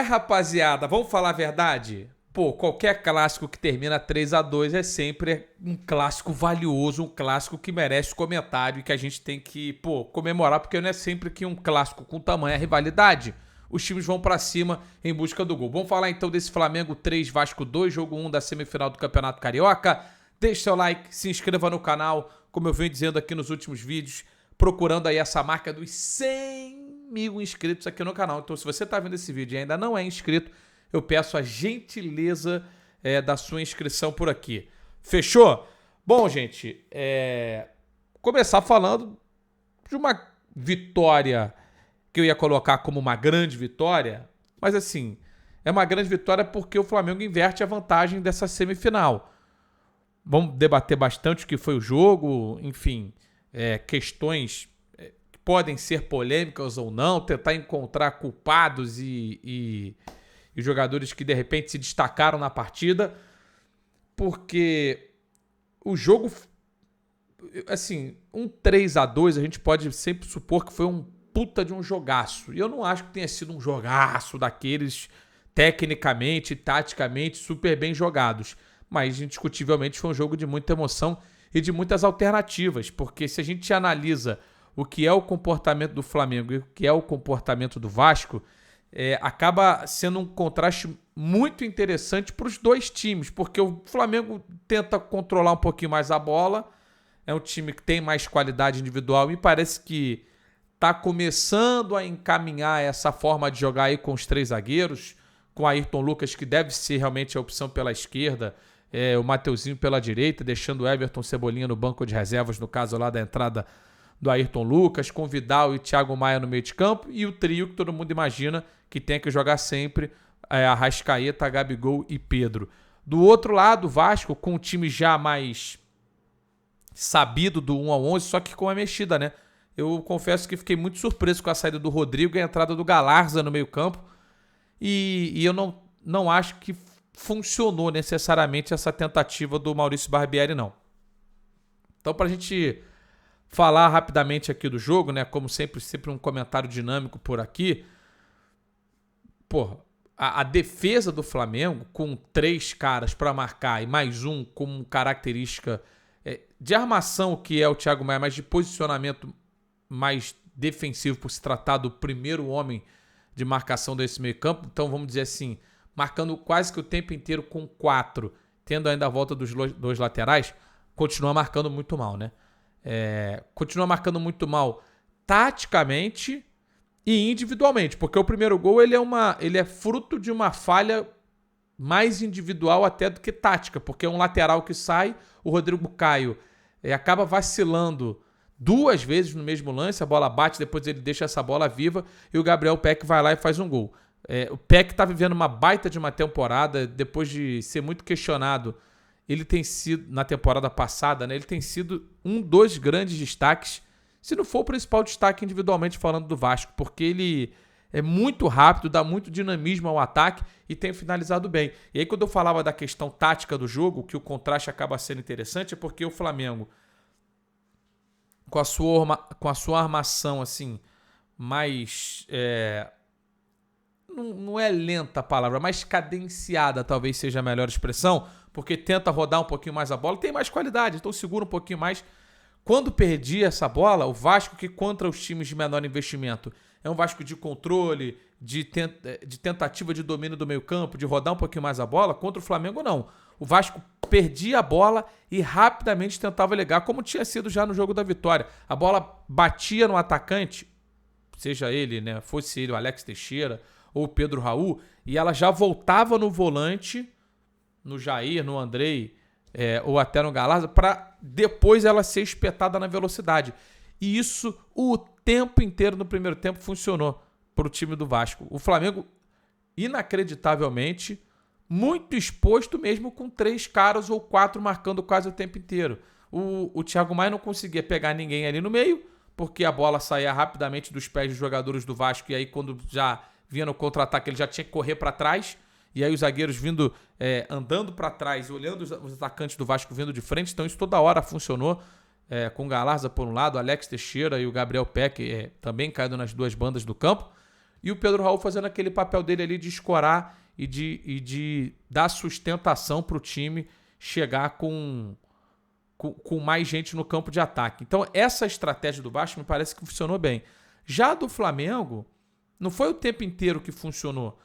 Rapaziada, vamos falar a verdade? Pô, qualquer clássico que termina 3-2 é sempre um clássico valioso, um clássico que merece comentário e que a gente tem que, comemorar, porque não é sempre que um clássico com tamanha rivalidade, os times vão pra cima em busca do gol. Vamos falar então desse Flamengo 3, Vasco 2, jogo 1 da semifinal do Campeonato Carioca. Deixe seu like, se inscreva no canal, como eu venho dizendo aqui nos últimos vídeos, procurando aí essa marca dos 100 mil inscritos aqui no canal. Então, se você está vendo esse vídeo e ainda não é inscrito, eu peço a gentileza da sua inscrição por aqui. Fechou? Bom, gente, começar falando de uma vitória que eu ia colocar como uma grande vitória, mas assim, é uma grande vitória porque o Flamengo inverte a vantagem dessa semifinal. Vamos debater bastante o que foi o jogo, enfim, questões que podem ser polêmicas ou não, tentar encontrar culpados e jogadores que de repente se destacaram na partida, porque o jogo, assim, um 3-2 a gente pode sempre supor que foi um puta de um jogaço, e eu não acho que tenha sido um jogaço daqueles tecnicamente e taticamente super bem jogados, mas indiscutivelmente foi um jogo de muita emoção e de muitas alternativas, porque se a gente analisa o que é o comportamento do Flamengo e o que é o comportamento do Vasco, acaba sendo um contraste muito interessante para os dois times, porque o Flamengo tenta controlar um pouquinho mais a bola, é um time que tem mais qualidade individual e parece que está começando a encaminhar essa forma de jogar aí com os três zagueiros, com o Ayrton Lucas, que deve ser realmente a opção pela esquerda, o Mateuzinho pela direita, deixando o Everton Cebolinha no banco de reservas, no caso lá da entrada do Ayrton Lucas, com Vidal e Thiago Maia no meio de campo, e o trio que todo mundo imagina que tem que jogar sempre, Arrascaeta, Gabigol e Pedro. Do outro lado, o Vasco, com o time já mais sabido do 1-11, só que com a mexida, né? Eu confesso que fiquei muito surpreso com a saída do Rodrigo e a entrada do Galarza no meio campo, e eu não acho que funcionou necessariamente essa tentativa do Maurício Barbieri, não. Então, para a gente falar rapidamente aqui do jogo, né? Como sempre um comentário dinâmico por aqui. Porra, a defesa do Flamengo, com 3 caras para marcar e mais um com característica de armação, que é o Thiago Maia, mas de posicionamento mais defensivo, por se tratar do primeiro homem de marcação desse meio campo. Então, vamos dizer assim, marcando quase que o tempo inteiro com 4, tendo ainda a volta dos dois laterais, continua marcando muito mal, né? Continua marcando muito mal taticamente e individualmente, porque o primeiro gol ele é fruto de uma falha mais individual até do que tática, porque é um lateral que sai, o Rodrigo Caio acaba vacilando 2 vezes no mesmo lance, a bola bate, depois ele deixa essa bola viva e o Gabriel Peck vai lá e faz um gol. O Peck está vivendo uma baita de uma temporada, depois de ser muito questionado. Ele tem sido, na temporada passada, né, ele tem sido um dos grandes destaques, se não for o principal destaque individualmente falando do Vasco, porque ele é muito rápido, dá muito dinamismo ao ataque e tem finalizado bem. E aí, quando eu falava da questão tática do jogo, que o contraste acaba sendo interessante, é porque o Flamengo, com a sua armação assim, mais... Não é lenta a palavra, mais cadenciada talvez seja a melhor expressão, porque tenta rodar um pouquinho mais a bola, tem mais qualidade, então segura um pouquinho mais. Quando perdia essa bola, o Vasco, que contra os times de menor investimento, é um Vasco de controle, de tentativa de domínio do meio campo, de rodar um pouquinho mais a bola, contra o Flamengo não. O Vasco perdia a bola e rapidamente tentava ligar, como tinha sido já no jogo da vitória. A bola batia no atacante, seja ele, né, fosse ele o Alex Teixeira ou o Pedro Raul, e ela já voltava no volante, no Jair, no Andrei, ou até no Galarza, para depois ela ser espetada na velocidade. E isso o tempo inteiro no primeiro tempo funcionou para o time do Vasco. O Flamengo, inacreditavelmente, muito exposto mesmo com 3 caras ou 4 marcando quase o tempo inteiro. O Thiago Maia não conseguia pegar ninguém ali no meio, porque a bola saía rapidamente dos pés dos jogadores do Vasco, e aí quando já vinha no contra-ataque ele já tinha que correr para trás, e aí os zagueiros vindo, andando para trás, olhando os atacantes do Vasco vindo de frente. Então isso toda hora funcionou, com o Galarza por um lado, Alex Teixeira e o Gabriel Peck também caindo nas duas bandas do campo. E o Pedro Raul fazendo aquele papel dele ali de escorar e de dar sustentação para o time chegar com mais gente no campo de ataque. Então, essa estratégia do Vasco me parece que funcionou bem. Já do Flamengo, não foi o tempo inteiro que funcionou.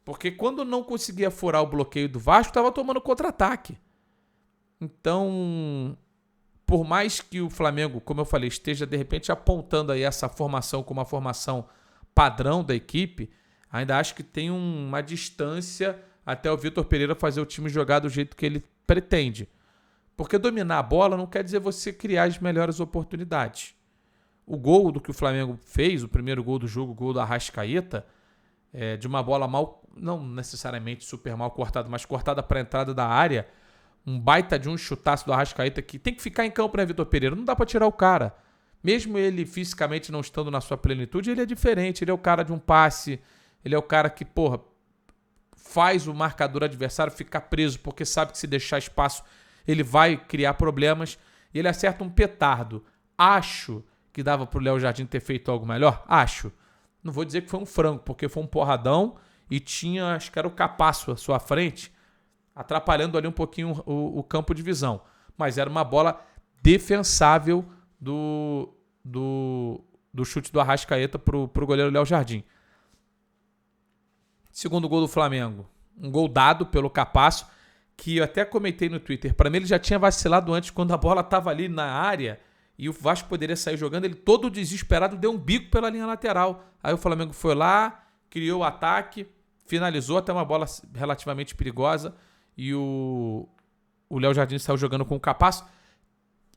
Porque quando não conseguia furar o bloqueio do Vasco, estava tomando contra-ataque. Então, por mais que o Flamengo, como eu falei, esteja de repente apontando aí essa formação como uma formação padrão da equipe, ainda acho que tem uma distância até o Vitor Pereira fazer o time jogar do jeito que ele pretende. Porque dominar a bola não quer dizer você criar as melhores oportunidades. O gol do que o Flamengo fez, o primeiro gol do jogo, o gol do Arrascaeta, de uma bola mal, não necessariamente super mal cortada, mas cortada para a entrada da área, um baita de um chutaço do Arrascaeta que tem que ficar em campo, né, Vitor Pereira? Não dá para tirar o cara. Mesmo ele fisicamente não estando na sua plenitude, ele é diferente. Ele é o cara de um passe, ele é o cara que, faz o marcador adversário ficar preso, porque sabe que se deixar espaço ele vai criar problemas. E ele acerta um petardo. Acho que dava pro Léo Jardim ter feito algo melhor? Acho. Não vou dizer que foi um frango, porque foi um porradão e tinha, acho que era o Capasso à sua frente, atrapalhando ali um pouquinho o campo de visão. Mas era uma bola defensável do chute do Arrascaeta pro goleiro Léo Jardim. Segundo gol do Flamengo. Um gol dado pelo Capasso, que eu até comentei no Twitter. Para mim ele já tinha vacilado antes, quando a bola estava ali na área e o Vasco poderia sair jogando. Ele todo desesperado deu um bico pela linha lateral. Aí o Flamengo foi lá, criou o ataque, finalizou até uma bola relativamente perigosa e o Léo Jardim saiu jogando com o Capasso.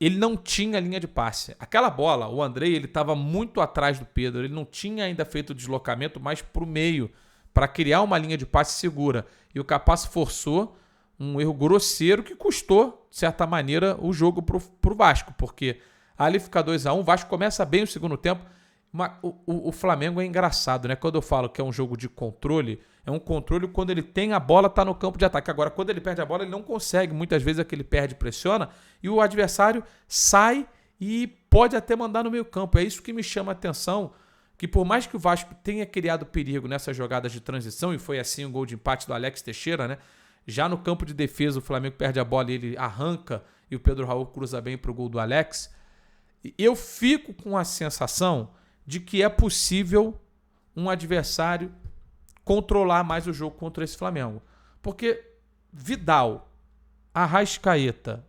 Ele não tinha linha de passe. Aquela bola, o Andrei, ele estava muito atrás do Pedro. Ele não tinha ainda feito o deslocamento mais para o meio, para criar uma linha de passe segura. E o Capasso forçou um erro grosseiro que custou, de certa maneira, o jogo pro Vasco. Porque ali fica 2-1, o Vasco começa bem o segundo tempo. O Flamengo é engraçado, né? Quando eu falo que é um jogo de controle, é um controle quando ele tem a bola, tá no campo de ataque. Agora, quando ele perde a bola, ele não consegue. Muitas vezes é que ele perde, pressiona, e o adversário sai e pode até mandar no meio campo. É isso que me chama a atenção, que por mais que o Vasco tenha criado perigo nessas jogadas de transição, e foi assim o gol de empate do Alex Teixeira, né? Já no campo de defesa, o Flamengo perde a bola e ele arranca, e o Pedro Raul cruza bem pro gol do Alex. Eu fico com a sensação de que é possível um adversário controlar mais o jogo contra esse Flamengo. Porque Vidal, Arrascaeta,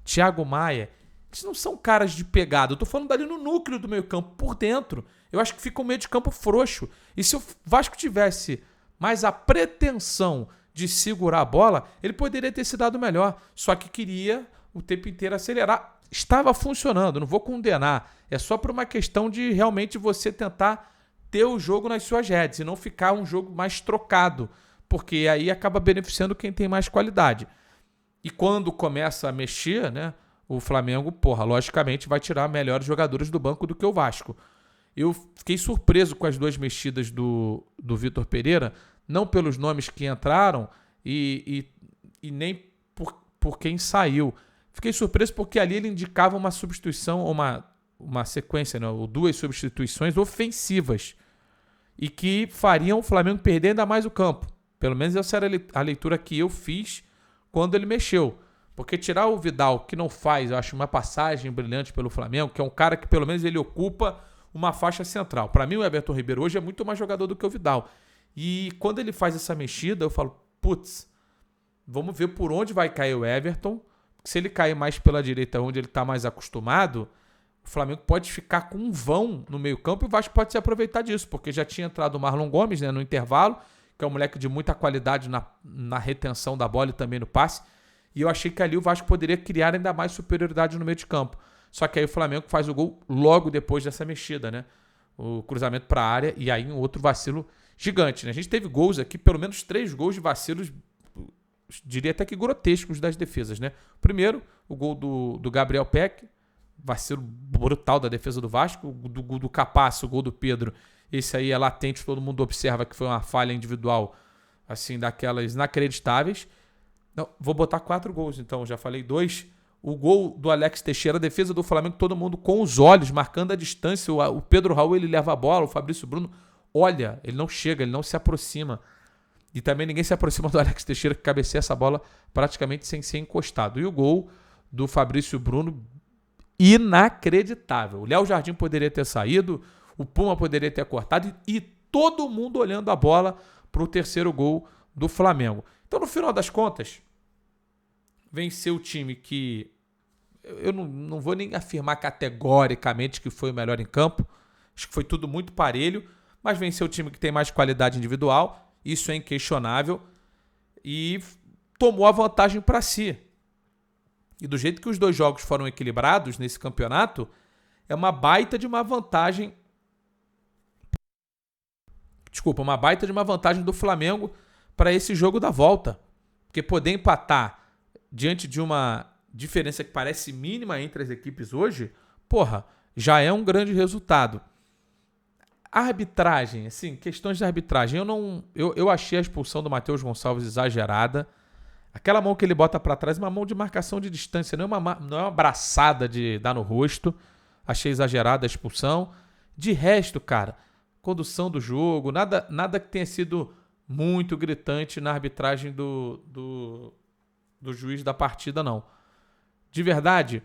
Thiago Maia, eles não são caras de pegada. Eu tô falando dali no núcleo do meio campo, por dentro. Eu acho que fica um meio de campo frouxo. E se o Vasco tivesse mais a pretensão de segurar a bola, ele poderia ter se dado melhor. Só que queria o tempo inteiro acelerar. Estava funcionando, não vou condenar. É só por uma questão de realmente você tentar ter o jogo nas suas redes e não ficar um jogo mais trocado, porque aí acaba beneficiando quem tem mais qualidade. E quando começa a mexer, né, o Flamengo, logicamente vai tirar melhores jogadores do banco do que o Vasco. Eu fiquei surpreso com as duas mexidas do Vitor Pereira, não pelos nomes que entraram e nem por quem saiu. Fiquei surpreso porque ali ele indicava uma substituição, uma sequência, né, ou duas substituições ofensivas e que fariam o Flamengo perder ainda mais o campo. Pelo menos essa era a leitura que eu fiz quando ele mexeu. Porque tirar o Vidal, que não faz, eu acho, uma passagem brilhante pelo Flamengo, que é um cara que pelo menos ele ocupa uma faixa central. Para mim, o Everton Ribeiro hoje é muito mais jogador do que o Vidal. E quando ele faz essa mexida, eu falo, vamos ver por onde vai cair o Everton. Se ele cair mais pela direita, onde ele está mais acostumado, o Flamengo pode ficar com um vão no meio campo e o Vasco pode se aproveitar disso, porque já tinha entrado o Marlon Gomes, né, no intervalo, que é um moleque de muita qualidade na retenção da bola e também no passe. E eu achei que ali o Vasco poderia criar ainda mais superioridade no meio de campo. Só que aí o Flamengo faz o gol logo depois dessa mexida, né? O cruzamento para a área e aí um outro vacilo gigante, né? A gente teve gols aqui, pelo menos 3 gols de vacilos, diria até que grotescos das defesas, né? Primeiro, o gol do Gabriel Peck, vacilo brutal da defesa do Vasco. O do Capasso, o gol do Pedro, esse aí é latente, todo mundo observa que foi uma falha individual, assim, daquelas inacreditáveis. Não, vou botar 4 gols, então, já falei 2. O gol do Alex Teixeira, a defesa do Flamengo, todo mundo com os olhos, marcando a distância. O Pedro Raul, ele leva a bola, o Fabrício Bruno olha, ele não chega, ele não se aproxima. E também ninguém se aproxima do Alex Teixeira, que cabeceia essa bola praticamente sem ser encostado. E o gol do Fabrício Bruno, inacreditável. O Léo Jardim poderia ter saído, o Puma poderia ter cortado e todo mundo olhando a bola para o terceiro gol do Flamengo. Então, no final das contas, venceu o time que eu não vou nem afirmar categoricamente que foi o melhor em campo. Acho que foi tudo muito parelho, mas venceu o time que tem mais qualidade individual. Isso é inquestionável. E tomou a vantagem para si. E do jeito que os dois jogos foram equilibrados nesse campeonato, é uma baita de uma vantagem. Desculpa, uma baita de uma vantagem do Flamengo para esse jogo da volta. Porque poder empatar diante de uma diferença que parece mínima entre as equipes hoje, porra, já é um grande resultado. A arbitragem, assim, questões de arbitragem, eu achei a expulsão do Matheus Gonçalves exagerada. Aquela mão que ele bota pra trás é uma mão de marcação de distância, não é uma abraçada de dar no rosto. Achei exagerada a expulsão. De resto, cara, condução do jogo, nada que tenha sido muito gritante na arbitragem do juiz da partida, não. De verdade,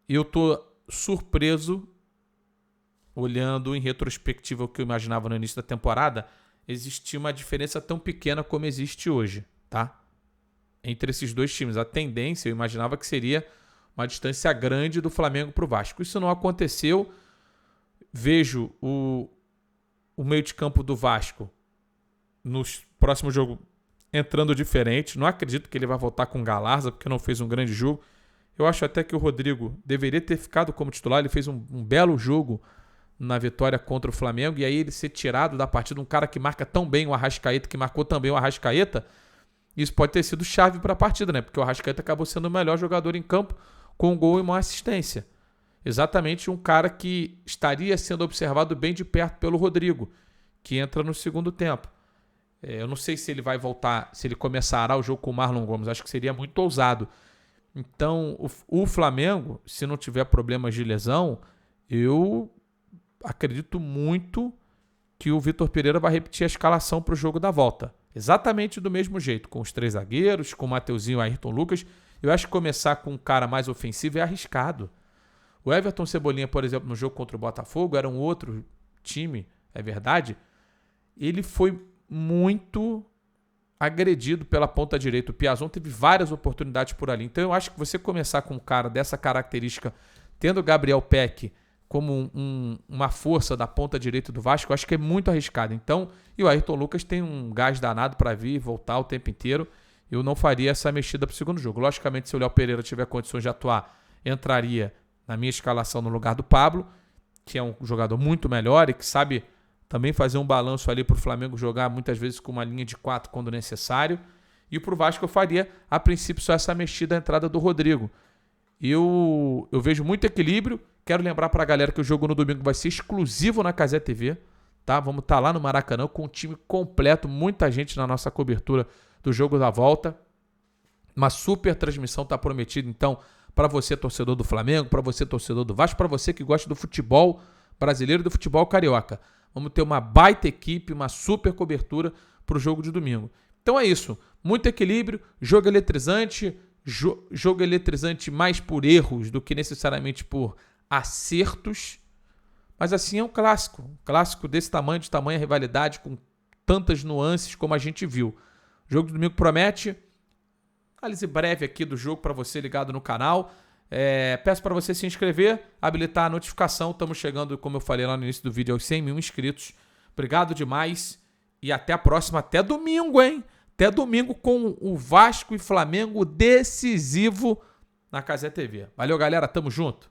eu tô surpreso, olhando em retrospectiva o que eu imaginava no início da temporada, existia uma diferença tão pequena como existe hoje, tá? Entre esses dois times. A tendência, eu imaginava que seria uma distância grande do Flamengo para o Vasco. Isso não aconteceu. Vejo o meio de campo do Vasco no próximo jogo entrando diferente. Não acredito que ele vai voltar com o Galarza, porque não fez um grande jogo. Eu acho até que o Rodrigo deveria ter ficado como titular. Ele fez um belo jogo na vitória contra o Flamengo. E aí ele ser tirado da partida, um cara que marca tão bem o Arrascaeta, que marcou também o Arrascaeta, isso pode ter sido chave para a partida, né? Porque o Arrascaeta acabou sendo o melhor jogador em campo com um gol e uma assistência. Exatamente um cara que estaria sendo observado bem de perto pelo Rodrigo, que entra no segundo tempo. Eu não sei se ele vai voltar, se ele começará o jogo com o Marlon Gomes. Acho que seria muito ousado. Então, o Flamengo, se não tiver problemas de lesão, eu acredito muito que o Vitor Pereira vai repetir a escalação para o jogo da volta. Exatamente do mesmo jeito, com os 3 zagueiros, com o Mateuzinho e o Ayrton Lucas. Eu acho que começar com um cara mais ofensivo é arriscado. O Everton Cebolinha, por exemplo, no jogo contra o Botafogo, era um outro time, é verdade. Ele foi muito agredido pela ponta direita. O Piazon teve várias oportunidades por ali. Então eu acho que você começar com um cara dessa característica, tendo o Gabriel Peck como uma força da ponta direita do Vasco, eu acho que é muito arriscado. Então, e o Ayrton Lucas tem um gás danado para vir e voltar o tempo inteiro. Eu não faria essa mexida para o segundo jogo. Logicamente, se o Léo Pereira tiver condições de atuar, entraria na minha escalação no lugar do Pablo, que é um jogador muito melhor e que sabe também fazer um balanço ali para o Flamengo jogar muitas vezes com uma linha de 4 quando necessário. E para o Vasco eu faria, a princípio, só essa mexida a entrada do Rodrigo. Eu vejo muito equilíbrio. Quero lembrar para a galera que o jogo no domingo vai ser exclusivo na Cazé TV. Tá? Vamos estar lá no Maracanã com o time completo, muita gente na nossa cobertura do jogo da volta. Uma super transmissão está prometida, então, para você, torcedor do Flamengo, para você, torcedor do Vasco, para você que gosta do futebol brasileiro e do futebol carioca. Vamos ter uma baita equipe, uma super cobertura para o jogo de domingo. Então é isso. Muito equilíbrio, jogo eletrizante, jogo eletrizante mais por erros do que necessariamente por acertos. Mas assim é um clássico. Um clássico desse tamanho, de tamanha rivalidade, com tantas nuances como a gente viu. O jogo de domingo promete. Análise breve aqui do jogo para você ligado no canal. Peço para você se inscrever, habilitar a notificação. Estamos chegando, como eu falei lá no início do vídeo, aos 100 mil inscritos. Obrigado demais e até a próxima. Até domingo, hein? Até domingo com o Vasco e Flamengo decisivo na Cazé TV. Valeu, galera. Tamo junto.